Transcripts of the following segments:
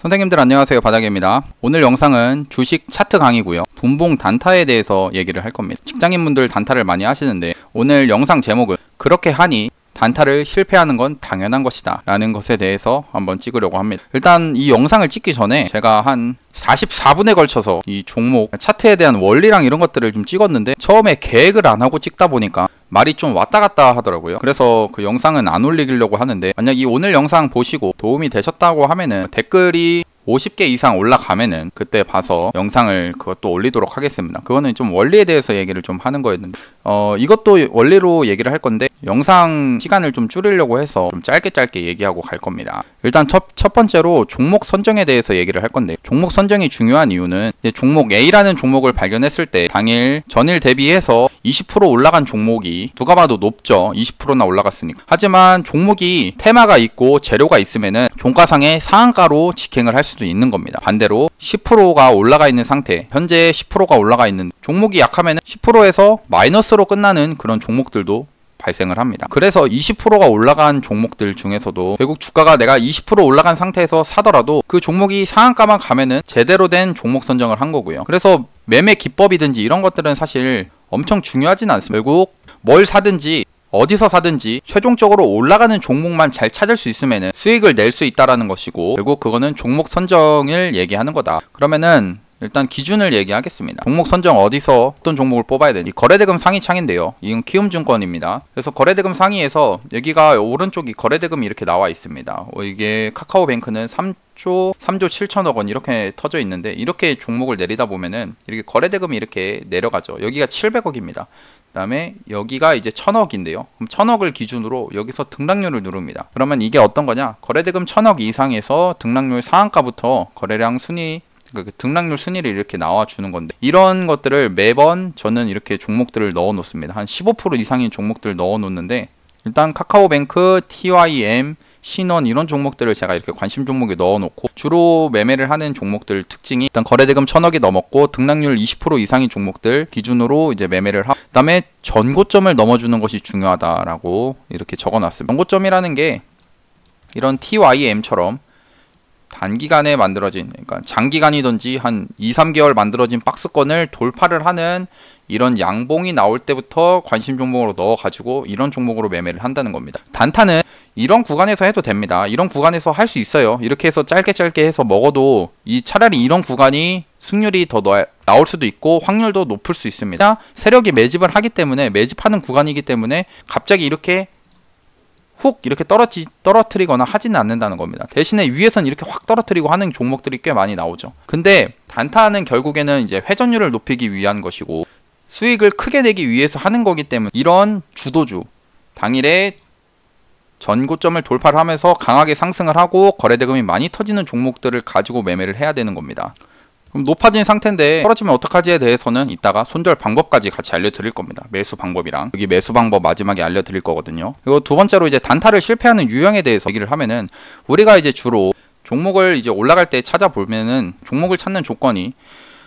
선생님들 안녕하세요, 바닥입니다. 오늘 영상은 주식 차트 강의고요. 분봉 단타에 대해서 얘기를 할 겁니다. 직장인분들 단타를 많이 하시는데 오늘 영상 제목은 그렇게 하니 단타를 실패하는 건 당연한 것이다 라는 것에 대해서 한번 찍으려고 합니다. 일단 이 영상을 찍기 전에 제가 한 44분에 걸쳐서 이 종목 차트에 대한 원리랑 이런 것들을 좀 찍었는데 처음에 계획을 안 하고 찍다 보니까 말이 좀 왔다 갔다 하더라고요. 그래서 그 영상은 안 올리려고 하는데, 만약 이 오늘 영상 보시고 도움이 되셨다고 하면은 댓글이 50개 이상 올라가면은 그때 봐서 영상을 그것도 올리도록 하겠습니다. 그거는 좀 원리에 대해서 얘기를 좀 하는 거였는데 이것도 원리로 얘기를 할 건데 영상 시간을 좀 줄이려고 해서 좀 짧게 얘기하고 갈 겁니다. 일단 첫 번째로 종목 선정에 대해서 얘기를 할 건데, 종목 선정이 중요한 이유는 종목 A라는 종목을 발견했을 때 당일 전일 대비해서 20% 올라간 종목이 누가 봐도 높죠. 20%나 올라갔으니까. 하지만 종목이 테마가 있고 재료가 있으면은 종가상의 상한가로 직행을 할 수도 있는 겁니다. 반대로 10%가 올라가 있는 상태, 현재 10%가 올라가 있는 종목이 약하면은 10%에서 마이너스로 끝나는 그런 종목들도 발생을 합니다. 그래서 20%가 올라간 종목들 중에서도 결국 주가가 내가 20% 올라간 상태에서 사더라도 그 종목이 상한가만 가면은 제대로 된 종목 선정을 한 거고요. 그래서 매매 기법이든지 이런 것들은 사실 엄청 중요하진 않습니다. 결국 뭘 사든지 어디서 사든지 최종적으로 올라가는 종목만 잘 찾을 수 있으면 수익을 낼 수 있다라는 것이고, 결국 그거는 종목 선정을 얘기하는 거다. 그러면은 일단 기준을 얘기하겠습니다. 종목 선정 어디서 어떤 종목을 뽑아야 되니? 거래대금 상위창인데요. 이건 키움증권입니다. 그래서 거래대금 상위에서 여기가 오른쪽이 거래대금이 이렇게 나와 있습니다. 이게 카카오뱅크는 3조 7천억 원 이렇게 터져 있는데, 이렇게 종목을 내리다 보면은 이렇게 거래대금이 이렇게 내려가죠. 여기가 700억입니다. 그 다음에 여기가 이제 1000억인데요. 그럼 1000억을 기준으로 여기서 등락률을 누릅니다. 그러면 이게 어떤 거냐? 거래대금 1000억 이상에서 등락률 상한가부터 거래량 순위, 그 등락률 순위를 이렇게 나와주는 건데, 이런 것들을 매번 저는 이렇게 종목들을 넣어 놓습니다. 한 15% 이상인 종목들 넣어 놓는데, 일단 카카오뱅크, TYM, 신원 이런 종목들을 제가 이렇게 관심 종목에 넣어 놓고, 주로 매매를 하는 종목들 특징이 일단 거래대금 1000억이 넘었고 등락률 20% 이상인 종목들 기준으로 이제 매매를 하고, 그 다음에 전고점을 넘어주는 것이 중요하다라고 이렇게 적어 놨습니다. 전고점이라는 게 이런 TYM처럼 단기간에 만들어진, 그러니까 장기간이든지 한 2-3개월 만들어진 박스권을 돌파를 하는 이런 양봉이 나올 때부터 관심 종목으로 넣어가지고 이런 종목으로 매매를 한다는 겁니다. 단타는 이런 구간에서 해도 됩니다. 이런 구간에서 할 수 있어요. 이렇게 해서 짧게 해서 먹어도 차라리 이런 구간이 승률이 더 나올 수도 있고 확률도 높을 수 있습니다. 세력이 매집을 하기 때문에, 매집하는 구간이기 때문에 갑자기 이렇게 훅 이렇게 떨어뜨리거나 하지는 않는다는 겁니다. 대신에 위에선 이렇게 확 떨어뜨리고 하는 종목들이 꽤 많이 나오죠. 근데 단타는 결국에는 이제 회전율을 높이기 위한 것이고 수익을 크게 내기 위해서 하는 거기 때문에, 이런 주도주 당일에 전고점을 돌파를 하면서 강하게 상승을 하고 거래대금이 많이 터지는 종목들을 가지고 매매를 해야 되는 겁니다. 그럼 높아진 상태인데 떨어지면 어떡하지에 대해서는 이따가 손절 방법까지 같이 알려드릴 겁니다. 매수 방법이랑 여기 매수 방법 마지막에 알려드릴 거거든요. 그리고 두 번째로 이제 단타를 실패하는 유형에 대해서 얘기를 하면은, 우리가 이제 주로 종목을 이제 올라갈 때 찾아보면은 종목을 찾는 조건이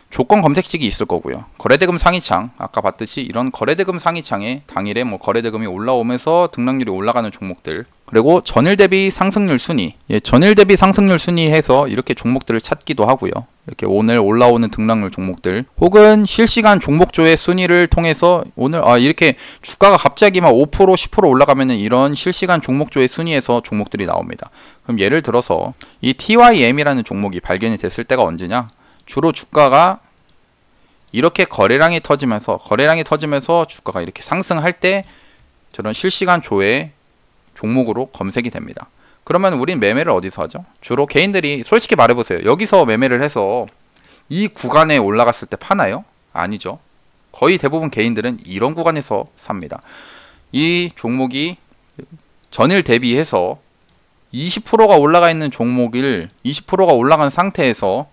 조건 검색식이 있을 거고요. 거래대금 상위창, 아까 봤듯이 이런 거래대금 상위창에 당일에 뭐 거래대금이 올라오면서 등락률이 올라가는 종목들, 그리고 전일 대비 상승률 순위, 전일 대비 상승률 순위해서 이렇게 종목들을 찾기도 하고요. 이렇게 오늘 올라오는 등락률 종목들, 혹은 실시간 종목조의 순위를 통해서 오늘 이렇게 주가가 갑자기 막 5% 10% 올라가면은 이런 실시간 종목조의 순위에서 종목들이 나옵니다. 그럼 예를 들어서 이 TYM이라는 종목이 발견이 됐을 때가 언제냐? 주로 주가가 이렇게 거래량이 터지면서 주가가 이렇게 상승할 때 저런 실시간 조회 종목으로 검색이 됩니다. 그러면 우린 매매를 어디서 하죠? 주로 개인들이, 솔직히 말해보세요. 여기서 매매를 해서 이 구간에 올라갔을 때 파나요? 아니죠. 거의 대부분 개인들은 이런 구간에서 삽니다. 이 종목이 전일 대비해서 20%가 올라가 있는 종목을 20%가 올라간 상태에서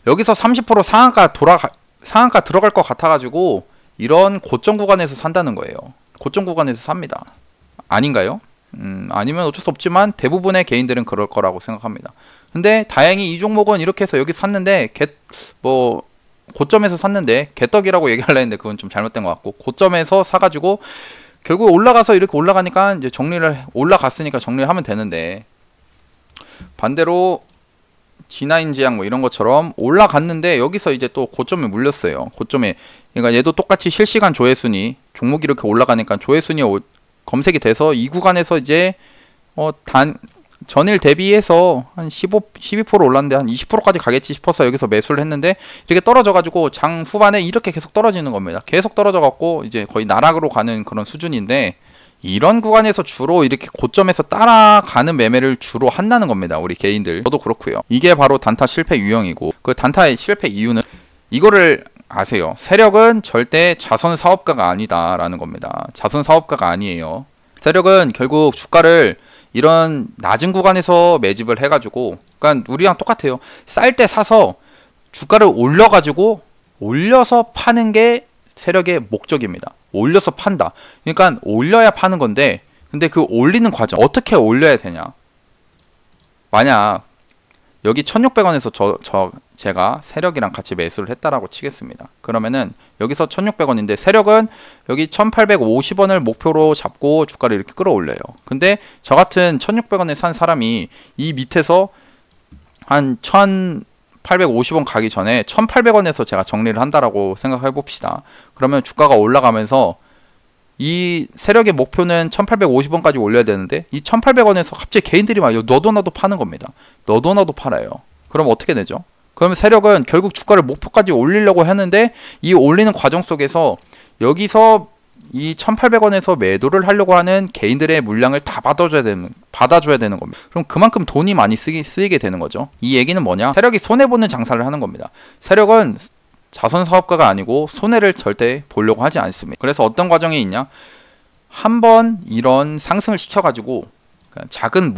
여기서 30% 상한가 들어갈 것 같아가지고 이런 고점 구간에서 산다는 거예요. 고점 구간에서 삽니다. 아닌가요? 아니면 어쩔 수 없지만 대부분의 개인들은 그럴 거라고 생각합니다. 근데 다행히 이 종목은 이렇게 해서 여기 샀는데 고점에서 샀는데 개떡이라고 얘기하려 했는데 그건 좀 잘못된 것 같고, 고점에서 사가지고 결국 올라가서 이렇게 올라가니까 이제 올라갔으니까 정리를 하면 되는데, 반대로 G9 제약 뭐 이런 것처럼 올라갔는데 여기서 이제 또 고점에 물렸어요. 고점에. 그러니까 얘도 똑같이 실시간 조회순위 종목이 이렇게 올라가니까 조회순위 검색이 돼서 이 구간에서 이제 전일 대비해서 한 12% 올랐는데 한 20%까지 가겠지 싶어서 여기서 매수를 했는데 이렇게 떨어져가지고 장 후반에 이렇게 계속 떨어지는 겁니다. 계속 떨어져갖고 이제 거의 나락으로 가는 그런 수준인데 이런 구간에서 주로 이렇게 고점에서 따라가는 매매를 주로 한다는 겁니다. 우리 개인들. 저도 그렇고요. 이게 바로 단타 실패 유형이고 그 단타의 실패 이유는 이거를 아세요. 세력은 절대 자선 사업가가 아니다라는 겁니다. 자선 사업가가 아니에요. 세력은 결국 주가를 이런 낮은 구간에서 매집을 해가지고 그러니까 우리랑 똑같아요. 쌀 때 사서 주가를 올려가지고 올려서 파는 게 세력의 목적입니다. 올려서 판다. 그러니까 올려야 파는 건데 근데 그 올리는 과정 어떻게 올려야 되냐. 만약 여기 1600원에서 제가 세력이랑 같이 매수를 했다라고 치겠습니다. 그러면은 여기서 1600원인데 세력은 여기 1850원을 목표로 잡고 주가를 이렇게 끌어올려요. 근데 저 같은 1600원에 산 사람이 이 밑에서 한 1850원 가기 전에 1800원에서 제가 정리를 한다라고 생각해 봅시다. 그러면 주가가 올라가면서 이 세력의 목표는 1850원까지 올려야 되는데 이 1800원에서 갑자기 개인들이 막 너도 나도 파는 겁니다. 너도 나도 팔아요. 그럼 어떻게 되죠? 그러면 세력은 결국 주가를 목표까지 올리려고 하는데 이 올리는 과정 속에서 여기서 이 1800원에서 매도를 하려고 하는 개인들의 물량을 다 받아줘야 되는 겁니다. 그럼 그만큼 돈이 많이 쓰이게 되는 거죠. 이 얘기는 뭐냐? 세력이 손해보는 장사를 하는 겁니다. 세력은 자선 사업가가 아니고 손해를 절대 보려고 하지 않습니다. 그래서 어떤 과정이 있냐? 한번 이런 상승을 시켜가지고 작은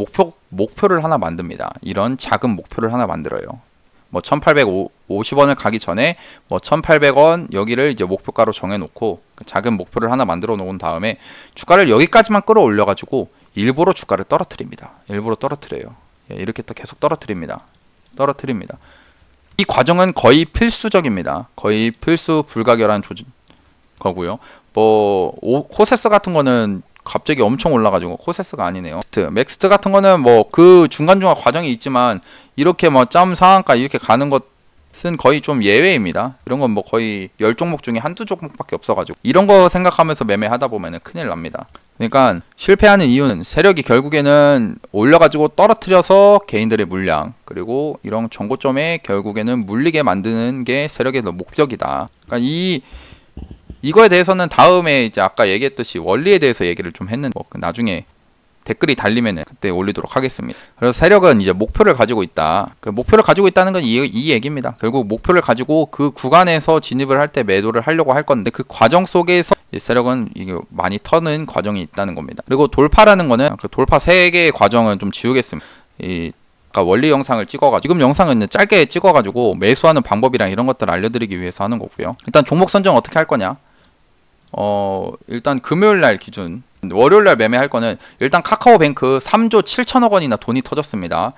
목표를 하나 만듭니다. 이런 작은 목표를 하나 만들어요. 뭐 1850원을 가기 전에 뭐 1800원 여기를 이제 목표가로 정해놓고 작은 목표를 하나 만들어 놓은 다음에 주가를 여기까지만 끌어올려 가지고 일부러 주가를 떨어뜨립니다. 일부러 떨어뜨려요. 이렇게 또 계속 떨어뜨립니다. 이 과정은 거의 필수적입니다. 거의 필수 불가결한 거고요. 뭐 코세스 같은 거는 갑자기 엄청 올라가지고 코세스가 아니네요. 맥스트 같은 거는 뭐 그 중간중간 과정이 있지만 이렇게 뭐 점 상한가 이렇게 가는 것은 거의 좀 예외입니다. 이런 건 뭐 거의 10종목 중에 한두 종목밖에 없어가지고 이런 거 생각하면서 매매하다 보면 큰일 납니다. 그러니까 실패하는 이유는 세력이 결국에는 올려가지고 떨어뜨려서 개인들의 물량 그리고 이런 정고점에 결국에는 물리게 만드는 게 세력의 목적이다. 그러니까 이거에 대해서는 다음에 이제 아까 얘기했듯이 원리에 대해서 얘기를 좀 했는데 나중에 댓글이 달리면은 그때 올리도록 하겠습니다. 그래서 세력은 이제 목표를 가지고 있다. 그 목표를 가지고 있다는 건 이 얘기입니다. 결국 목표를 가지고 그 구간에서 진입을 할 때 매도를 하려고 할 건데 그 과정 속에서 세력은 이게 많이 터는 과정이 있다는 겁니다. 그리고 돌파라는 거는 그 돌파 3개의 과정은 좀 지우겠습니다. 아까 원리 영상을 찍어가지고 지금 영상은 짧게 찍어가지고 매수하는 방법이랑 이런 것들을 알려드리기 위해서 하는 거고요. 일단 종목 선정 어떻게 할 거냐? 일단 금요일날 기준 월요일날 매매할 거는 일단 카카오뱅크 3조 7천억 원이나 돈이 터졌습니다.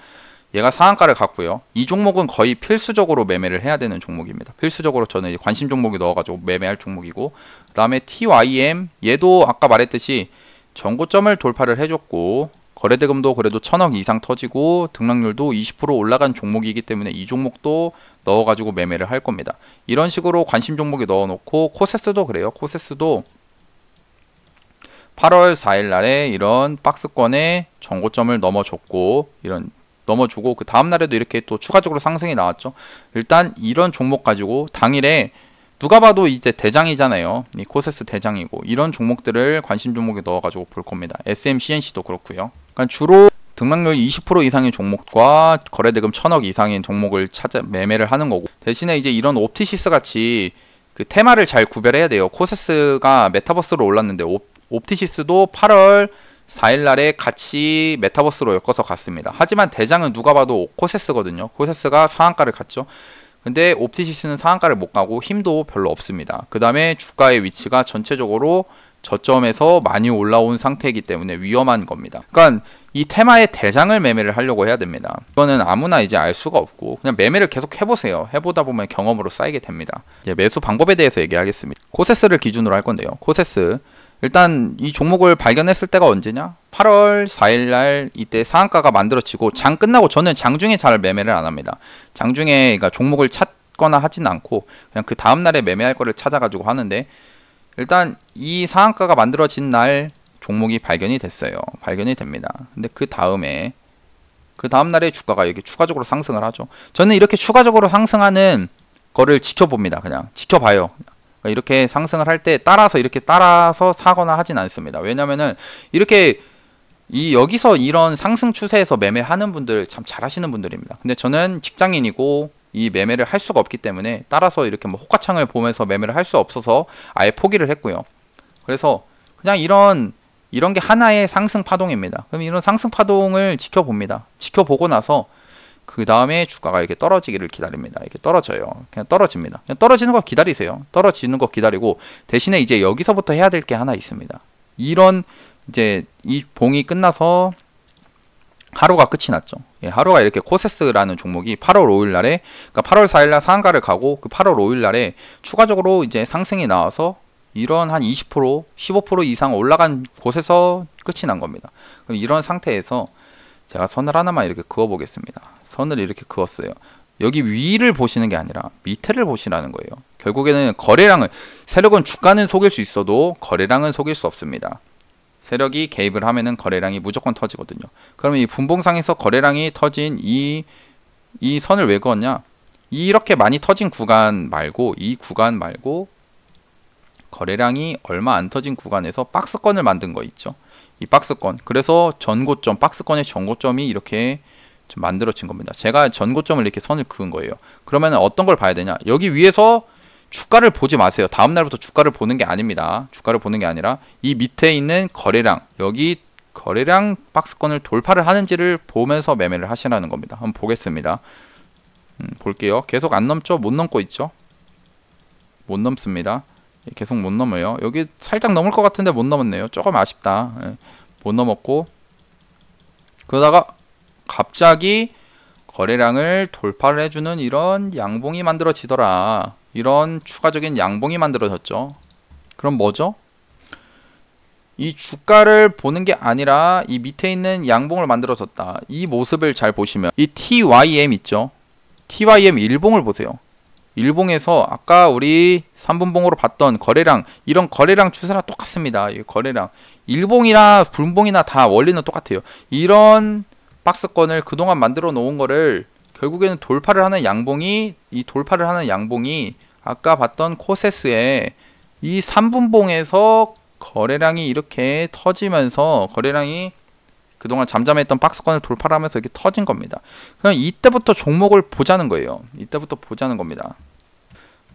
얘가 상한가를 갔고요. 이 종목은 거의 필수적으로 매매를 해야 되는 종목입니다. 필수적으로 저는 이제 관심 종목이 넣어가지고 매매할 종목이고 그 다음에 TYM 얘도 아까 말했듯이 전고점을 돌파를 해줬고 거래대금도 그래도 1000억 이상 터지고 등락률도 20% 올라간 종목이기 때문에 이 종목도 넣어가지고 매매를 할 겁니다. 이런 식으로 관심 종목에 넣어놓고 코세스도 그래요. 코세스도 8월 4일 날에 이런 박스권에 전고점을 넘어줬고 넘어주고 그 다음날에도 이렇게 또 추가적으로 상승이 나왔죠. 일단 이런 종목 가지고 당일에 누가 봐도 이제 대장이잖아요. 이 코세스 대장이고 이런 종목들을 관심 종목에 넣어가지고 볼 겁니다. SMCNC도 그렇고요. 그러니까 주로 등락률 20% 이상의 종목과 거래대금 1000억 이상인 종목을 매매를 하는 거고 대신에 이제 이런 옵티시스 같이 그 테마를 잘 구별해야 돼요. 코세스가 메타버스로 올랐는데 옵티시스도 8월 4일 날에 같이 메타버스로 엮어서 갔습니다. 하지만 대장은 누가 봐도 코세스거든요. 코세스가 상한가를 갔죠. 근데 옵티시스는 상한가를 못 가고 힘도 별로 없습니다. 그 다음에 주가의 위치가 전체적으로 저점에서 많이 올라온 상태이기 때문에 위험한 겁니다. 그러니까 이 테마의 대장을 매매를 하려고 해야 됩니다. 이거는 아무나 이제 알 수가 없고 그냥 매매를 계속 해보세요. 해보다 보면 경험으로 쌓이게 됩니다. 이제 매수 방법에 대해서 얘기하겠습니다. 코세스를 기준으로 할 건데요. 코세스 일단 이 종목을 발견했을 때가 언제냐? 8월 4일날 이때 상한가가 만들어지고 장 끝나고 저는 장중에 잘 매매를 안 합니다. 장중에 그러니까 종목을 찾거나 하진 않고 그냥 그 다음날에 매매할 거를 찾아가지고 하는데 일단 이 상한가가 만들어진 날 종목이 발견이 됐어요. 발견이 됩니다. 근데 그 다음날에 주가가 이렇게 추가적으로 상승을 하죠. 저는 이렇게 추가적으로 상승하는 거를 지켜봅니다. 그냥 지켜봐요. 그러니까 이렇게 상승을 할 때 따라서 사거나 하진 않습니다. 왜냐면은 이렇게 여기서 이런 상승 추세에서 매매하는 분들 참 잘하시는 분들입니다. 근데 저는 직장인이고 이 매매를 할 수가 없기 때문에 따라서 이렇게 뭐 호가창을 보면서 매매를 할 수 없어서 아예 포기를 했고요. 그래서 그냥 이런 게 하나의 상승 파동입니다. 그럼 이런 상승 파동을 지켜봅니다. 지켜보고 나서 그 다음에 주가가 이렇게 떨어지기를 기다립니다. 이렇게 떨어져요. 그냥 떨어집니다. 그냥 떨어지는 거 기다리세요. 떨어지는 거 기다리고 대신에 이제 여기서부터 해야 될 게 하나 있습니다. 이제 이 봉이 끝나서 하루가 끝이 났죠. 예, 하루가 이렇게 코세스라는 종목이 8월 5일 날에 그러니까 8월 4일 날 상한가를 가고 그 8월 5일 날에 추가적으로 이제 상승이 나와서 이런 한 20%, 15% 이상 올라간 곳에서 끝이 난 겁니다. 그럼 이런 상태에서 제가 선을 하나만 이렇게 그어 보겠습니다. 선을 이렇게 그었어요. 여기 위를 보시는 게 아니라 밑에를 보시라는 거예요. 결국에는 세력은 주가는 속일 수 있어도 거래량은 속일 수 없습니다. 세력이 개입을 하면은 거래량이 무조건 터지거든요. 그러면 이 분봉상에서 거래량이 터진 이 선을 왜 그었냐? 이렇게 많이 터진 구간 말고 이 구간 말고 거래량이 얼마 안 터진 구간에서 박스권을 만든 거 있죠. 이 박스권. 그래서 전고점, 박스권의 전고점이 이렇게 좀 만들어진 겁니다. 제가 전고점을 이렇게 선을 그은 거예요. 그러면 어떤 걸 봐야 되냐? 여기 위에서 주가를 보지 마세요. 다음 날부터 주가를 보는 게 아닙니다. 주가를 보는 게 아니라 이 밑에 있는 거래량, 여기 거래량 박스권을 돌파를 하는지를 보면서 매매를 하시라는 겁니다. 한번 보겠습니다. 볼게요. 계속 안 넘죠? 못 넘고 있죠? 못 넘습니다. 계속 못 넘어요. 여기 살짝 넘을 것 같은데 못 넘었네요. 조금 아쉽다. 못 넘었고 그러다가 갑자기 거래량을 돌파를 해주는 이런 양봉이 만들어지더라. 이런 추가적인 양봉이 만들어졌죠. 그럼 뭐죠? 이 주가를 보는 게 아니라 이 밑에 있는 양봉을 만들어졌다. 이 모습을 잘 보시면 이 TYM 있죠? TYM 일봉을 보세요. 일봉에서 아까 우리 3분봉으로 봤던 거래량, 이런 거래량 추세랑 똑같습니다. 이 거래량 일봉이나 분봉이나 다 원리는 똑같아요. 이런 박스권을 그동안 만들어 놓은 거를 결국에는 돌파를 하는 양봉이 아까 봤던 코세스의 이 3분봉에서 거래량이 이렇게 터지면서 거래량이 그동안 잠잠했던 박스권을 돌파를 하면서 이렇게 터진 겁니다. 그럼 이때부터 종목을 보자는 거예요. 이때부터 보자는 겁니다.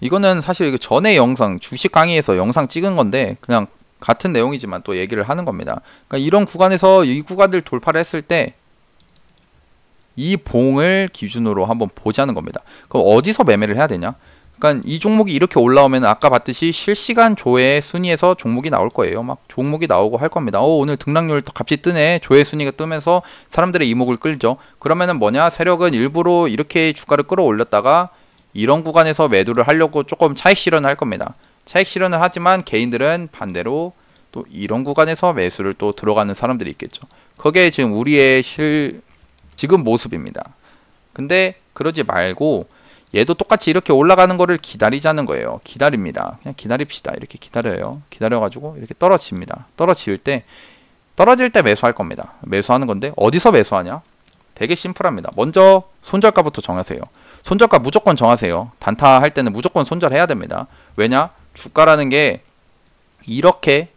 이거는 사실 전에 영상, 주식 강의에서 영상 찍은 건데 그냥 같은 내용이지만 또 얘기를 하는 겁니다. 그러니까 이런 구간에서 이 구간을 돌파를 했을 때 이 봉을 기준으로 한번 보자는 겁니다. 그럼 어디서 매매를 해야 되냐? 그러니까 이 종목이 이렇게 올라오면 아까 봤듯이 실시간 조회 순위에서 종목이 나올 거예요. 막 종목이 나오고 할 겁니다. 오늘 등락률 값이 뜨네. 조회 순위가 뜨면서 사람들의 이목을 끌죠. 그러면은 뭐냐? 세력은 일부러 이렇게 주가를 끌어올렸다가 이런 구간에서 매도를 하려고 조금 차익 실현을 할 겁니다. 차익 실현을 하지만 개인들은 반대로 또 이런 구간에서 매수를 또 들어가는 사람들이 있겠죠. 그게 지금 우리의 지금 모습입니다. 근데 그러지 말고 얘도 똑같이 이렇게 올라가는 거를 기다리자는 거예요. 기다립니다. 그냥 기다립시다. 이렇게 기다려요. 기다려가지고 이렇게 떨어집니다. 떨어질 때 매수할 겁니다. 매수하는 건데 어디서 매수하냐? 되게 심플합니다. 먼저 손절가부터 정하세요. 손절가 무조건 정하세요. 단타 할 때는 무조건 손절해야 됩니다. 왜냐? 주가라는 게 이렇게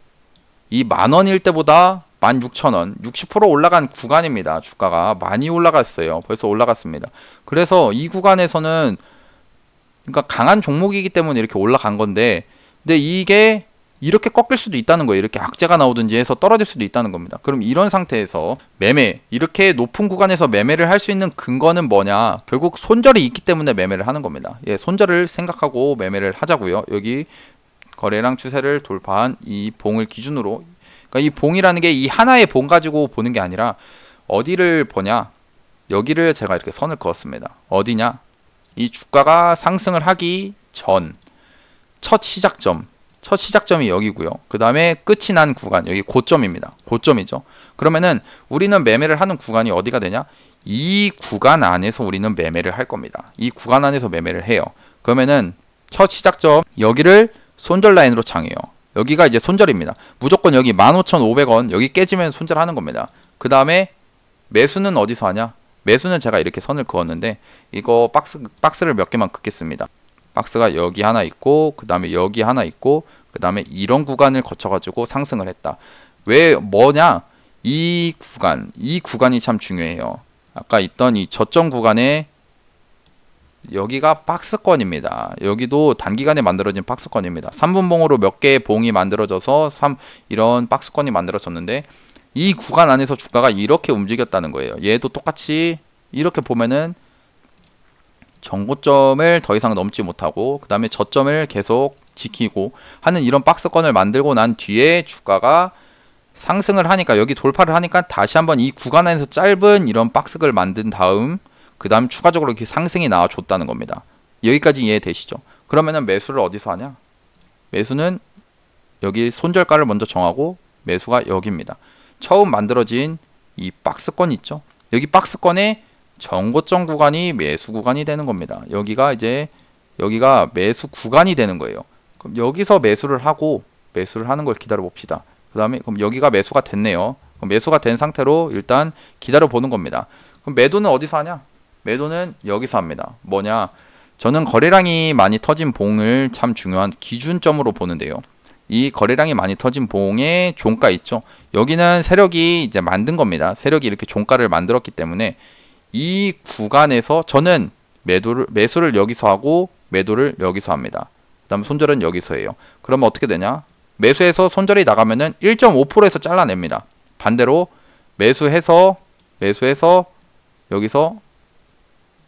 이 만원일 때보다 16,000원, 60% 올라간 구간입니다. 주가가 많이 올라갔어요. 벌써 올라갔습니다. 그래서 이 구간에서는 그러니까 강한 종목이기 때문에 이렇게 올라간 건데 근데 이게 이렇게 꺾일 수도 있다는 거예요. 이렇게 악재가 나오든지 해서 떨어질 수도 있다는 겁니다. 그럼 이런 상태에서 이렇게 높은 구간에서 매매를 할 수 있는 근거는 뭐냐? 결국 손절이 있기 때문에 매매를 하는 겁니다. 예, 손절을 생각하고 매매를 하자고요. 여기 거래량 추세를 돌파한 이 봉을 기준으로 그러니까 이 봉이라는 게 이 하나의 봉 가지고 보는 게 아니라 어디를 보냐? 여기를 제가 이렇게 선을 그었습니다. 어디냐? 이 주가가 상승을 하기 전 첫 시작점 첫 시작점이 여기고요. 그 다음에 끝이 난 구간, 여기 고점입니다. 고점이죠. 그러면은 우리는 매매를 하는 구간이 어디가 되냐? 이 구간 안에서 우리는 매매를 할 겁니다. 이 구간 안에서 매매를 해요. 그러면은 첫 시작점 여기를 손절 라인으로 장해요. 여기가 이제 손절입니다. 무조건 여기 15,500원 여기 깨지면 손절하는 겁니다. 그 다음에 매수는 어디서 하냐? 매수는 제가 이렇게 선을 그었는데 이거 박스를 몇 개만 긋겠습니다. 박스가 여기 하나 있고 그 다음에 여기 하나 있고 그 다음에 이런 구간을 거쳐가지고 상승을 했다. 왜 뭐냐? 이 구간이 참 중요해요. 아까 있던 이 저점 구간에 여기가 박스권입니다. 여기도 단기간에 만들어진 박스권입니다. 3분봉으로 몇 개의 봉이 만들어져서 이런 박스권이 만들어졌는데 이 구간 안에서 주가가 이렇게 움직였다는 거예요. 얘도 똑같이 이렇게 보면은 정고점을 더 이상 넘지 못하고 그 다음에 저점을 계속 지키고 하는 이런 박스권을 만들고 난 뒤에 주가가 상승을 하니까 여기 돌파를 하니까 다시 한번 이 구간 안에서 짧은 이런 박스를 만든 다음 그 다음 추가적으로 이렇게 상승이 나와줬다는 겁니다. 여기까지 이해되시죠? 그러면은 매수를 어디서 하냐? 매수는 여기 손절가를 먼저 정하고 매수가 여기입니다. 처음 만들어진 이 박스권 있죠? 여기 박스권의 정고점 구간이 매수 구간이 되는 겁니다. 여기가 매수 구간이 되는 거예요. 그럼 여기서 매수를 하는 걸 기다려 봅시다. 그 다음에 그럼 여기가 매수가 됐네요. 그럼 매수가 된 상태로 일단 기다려 보는 겁니다. 그럼 매도는 어디서 하냐? 매도는 여기서 합니다. 뭐냐? 저는 거래량이 많이 터진 봉을 참 중요한 기준점으로 보는데요. 이 거래량이 많이 터진 봉의 종가 있죠. 여기는 세력이 이제 만든 겁니다. 세력이 이렇게 종가를 만들었기 때문에 이 구간에서 저는 매수를 여기서 하고 매도를 여기서 합니다. 그 다음 손절은 여기서 해요. 그러면 어떻게 되냐? 매수해서 손절이 나가면은 1.5%에서 잘라냅니다. 반대로 매수해서 여기서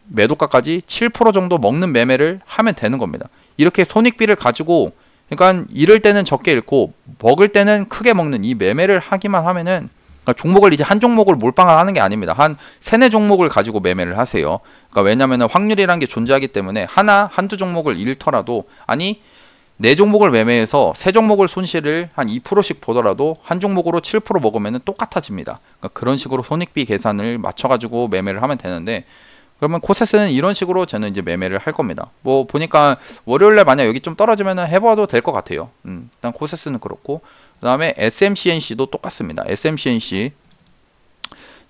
매도가까지 7% 정도 먹는 매매를 하면 되는 겁니다. 이렇게 손익비를 가지고 그러니까 잃을 때는 적게 잃고 먹을 때는 크게 먹는 이 매매를 하기만 하면은 그러니까 종목을 이제 한 종목을 몰빵을 하는 게 아닙니다. 한 3-4종목을 가지고 매매를 하세요. 그러니까 왜냐면은 확률이라는 게 존재하기 때문에 한두 종목을 잃더라도 아니 4종목을 매매해서 3종목을 손실을 한 2%씩 보더라도 한 종목으로 7% 먹으면 똑같아집니다. 그러니까 그런 식으로 손익비 계산을 맞춰가지고 매매를 하면 되는데 그러면 코세스는 이런 식으로 저는 이제 매매를 할 겁니다. 뭐 보니까 월요일날 만약 여기 좀 떨어지면 해봐도 될 것 같아요. 일단 코세스는 그렇고 그 다음에 SMCNC도 똑같습니다. SMCNC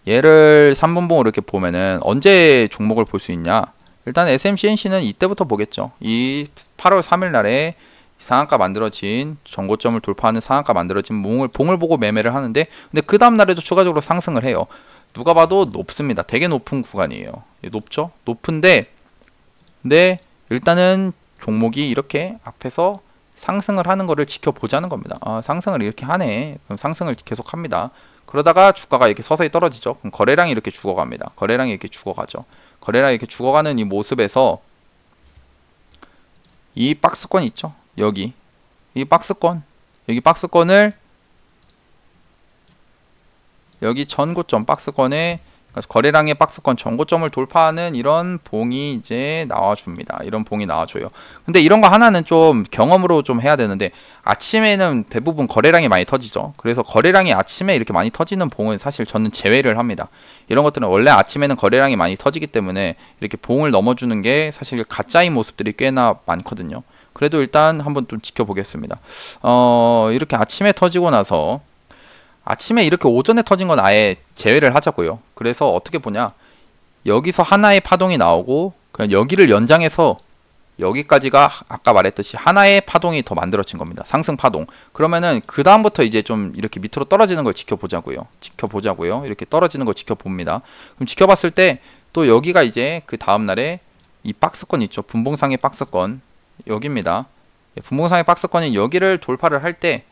얘를 3분봉으로 이렇게 보면은 언제 종목을 볼 수 있냐? 일단 SMCNC는 이때부터 보겠죠. 이 8월 3일 날에 상한가 만들어진 정고점을 돌파하는 상한가 만들어진 봉을 보고 매매를 하는데 근데 그 다음 날에도 추가적으로 상승을 해요. 누가 봐도 높습니다. 되게 높은 구간이에요. 높죠? 높은데 근데 일단은 종목이 이렇게 앞에서 상승을 하는 거를 지켜보자는 겁니다. 아, 상승을 이렇게 하네. 그럼 상승을 계속 합니다. 그러다가 주가가 이렇게 서서히 떨어지죠. 그럼 거래량이 이렇게 죽어갑니다. 거래량이 이렇게 죽어가죠. 거래량이 이렇게 죽어가는 이 모습에서 이 박스권 있죠. 여기 이 박스권을 여기 전고점 박스권에 거래량의 박스권 전고점을 돌파하는 이런 봉이 이제 나와줍니다. 이런 봉이 나와줘요. 근데 이런 거 하나는 좀 경험으로 좀 해야 되는데 아침에는 대부분 거래량이 많이 터지죠. 그래서 거래량이 아침에 이렇게 많이 터지는 봉은 사실 저는 제외를 합니다. 이런 것들은 원래 아침에는 거래량이 많이 터지기 때문에 이렇게 봉을 넘어주는 게 사실 가짜인 모습들이 꽤나 많거든요. 그래도 일단 한번 좀 지켜보겠습니다. 이렇게 아침에 터지고 나서 아침에 이렇게 오전에 터진 건 아예 제외를 하자고요. 그래서 어떻게 보냐? 여기서 하나의 파동이 나오고 그냥 여기를 연장해서 여기까지가 아까 말했듯이 하나의 파동이 더 만들어진 겁니다. 상승 파동. 그러면은 그 다음부터 이제 좀 이렇게 밑으로 떨어지는 걸 지켜보자고요. 이렇게 떨어지는 걸 지켜봅니다. 그럼 지켜봤을 때 또 여기가 이제 그 다음 날에 이 박스권 있죠. 분봉상의 박스권 여기입니다. 분봉상의 박스권이 여기를 돌파를 할 때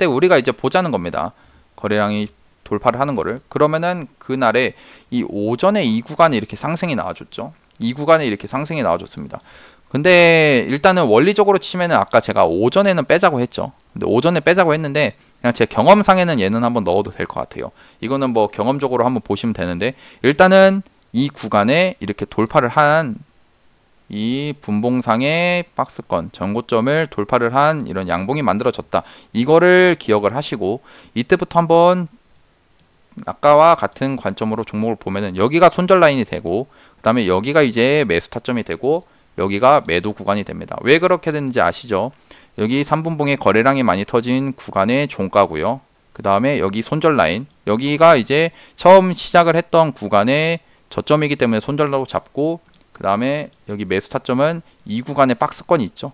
우리가 이제 보자는 겁니다. 거래량이 돌파를 하는 거를. 그러면은 그날에 이 오전에 이 구간에 이렇게 상승이 나와줬죠. 이 구간에 이렇게 상승이 나와줬습니다. 근데 일단은 원리적으로 치면은 아까 제가 오전에는 빼자고 했죠. 근데 오전에 빼자고 했는데 그냥 제 경험상에는 얘는 한번 넣어도 될 것 같아요. 이거는 뭐 경험적으로 한번 보시면 되는데 일단은 이 구간에 이렇게 돌파를 한 이 분봉상의 박스권 전고점을 돌파를 한 이런 양봉이 만들어졌다. 이거를 기억을 하시고 이때부터 한번 아까와 같은 관점으로 종목을 보면은 여기가 손절 라인이 되고 그 다음에 여기가 이제 매수 타점이 되고 여기가 매도 구간이 됩니다. 왜 그렇게 됐는지 아시죠? 여기 3분봉에 거래량이 많이 터진 구간의 종가고요. 그 다음에 여기 손절 라인, 여기가 이제 처음 시작을 했던 구간의 저점이기 때문에 손절로 잡고, 그 다음에 여기 매수 타점은 이 구간의 박스권이 있죠.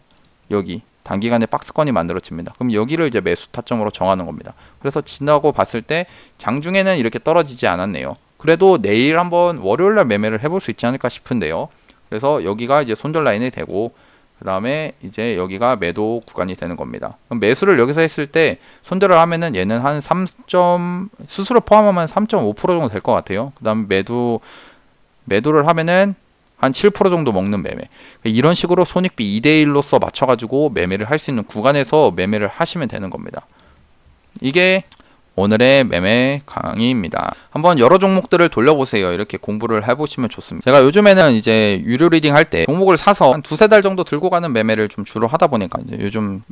여기 단기간에 박스권이 만들어집니다. 그럼 여기를 이제 매수 타점으로 정하는 겁니다. 그래서 지나고 봤을 때 장중에는 이렇게 떨어지지 않았네요. 그래도 내일 한번 월요일날 매매를 해볼 수 있지 않을까 싶은데요. 그래서 여기가 이제 손절 라인이 되고 그 다음에 이제 여기가 매도 구간이 되는 겁니다. 그럼 매수를 여기서 했을 때 손절을 하면은 얘는 한 3점 수수료 포함하면 3.5% 정도 될 것 같아요. 그 다음에 매도를 하면은 한 7% 정도 먹는 매매. 이런 식으로 손익비 2대1로서 맞춰가지고 매매를 할 수 있는 구간에서 매매를 하시면 되는 겁니다. 이게 오늘의 매매 강의입니다. 한번 여러 종목들을 돌려보세요. 이렇게 공부를 해보시면 좋습니다. 제가 요즘에는 이제 유료 리딩 할 때 종목을 사서 한 두세 달 정도 들고 가는 매매를 좀 주로 하다 보니까 이제 요즘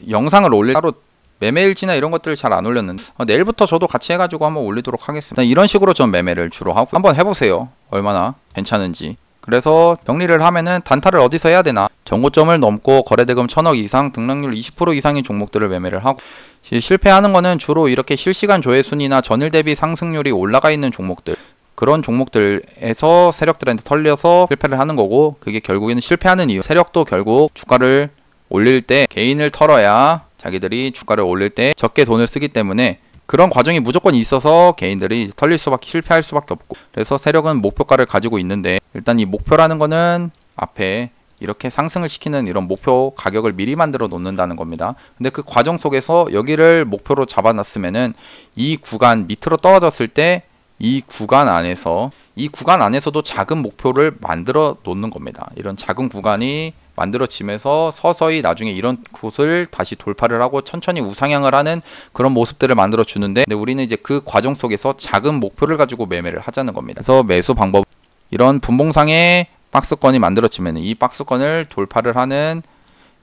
영상을 올릴 따로 매매일지나 이런 것들을 잘 안 올렸는데 내일부터 저도 같이 해가지고 한번 올리도록 하겠습니다. 이런 식으로 전 매매를 주로 하고 한번 해보세요. 얼마나 괜찮은지. 그래서 정리를 하면은 단타를 어디서 해야 되나, 전고점을 넘고 거래대금 1000억 이상, 등락률 20% 이상인 종목들을 매매를 하고, 실패하는 거는 주로 이렇게 실시간 조회순위나 전일 대비 상승률이 올라가 있는 종목들, 그런 종목들에서 세력들한테 털려서 실패를 하는 거고, 그게 결국에는 실패하는 이유, 세력도 결국 주가를 올릴 때 개인을 털어야 자기들이 주가를 올릴 때 적게 돈을 쓰기 때문에 그런 과정이 무조건 있어서 개인들이 털릴 수밖에, 실패할 수밖에 없고, 그래서 세력은 목표가를 가지고 있는데 일단 이 목표라는 거는 앞에 이렇게 상승을 시키는 이런 목표 가격을 미리 만들어 놓는다는 겁니다. 근데 그 과정 속에서 여기를 목표로 잡아놨으면은 이 구간 밑으로 떨어졌을 때 이 구간 안에서도 작은 목표를 만들어 놓는 겁니다. 이런 작은 구간이 만들어지면서 서서히 나중에 이런 곳을 다시 돌파를 하고 천천히 우상향을 하는 그런 모습들을 만들어 주는데, 근데 우리는 이제 그 과정 속에서 작은 목표를 가지고 매매를 하자는 겁니다. 그래서 매수 방법, 이런 분봉상의 박스권이 만들어지면 이 박스권을 돌파를 하는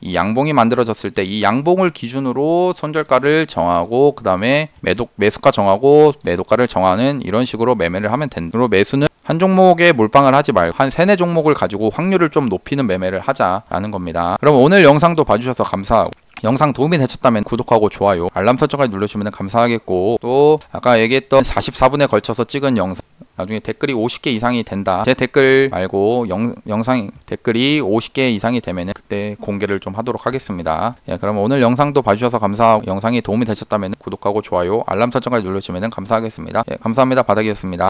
이 양봉이 만들어졌을 때 이 양봉을 기준으로 손절가를 정하고 그 다음에 매수가 정하고 매도가를 정하는 이런 식으로 매매를 하면 된다. 그리고 매수는 한 종목에 몰빵을 하지 말고 한 3, 4종목을 가지고 확률을 좀 높이는 매매를 하자라는 겁니다. 그럼 오늘 영상도 봐주셔서 감사하고, 영상 도움이 되셨다면 구독하고 좋아요, 알람 설정까지 누르시면 감사하겠고, 또 아까 얘기했던 44분에 걸쳐서 찍은 영상 나중에 댓글이 50개 이상이 된다, 제 댓글 말고 영상 댓글이 50개 이상이 되면 그때 공개를 좀 하도록 하겠습니다. 예, 그럼 오늘 영상도 봐주셔서 감사하고, 영상이 도움이 되셨다면 구독하고 좋아요, 알람 설정까지 누르시면 감사하겠습니다. 예, 감사합니다. 바닥이었습니다.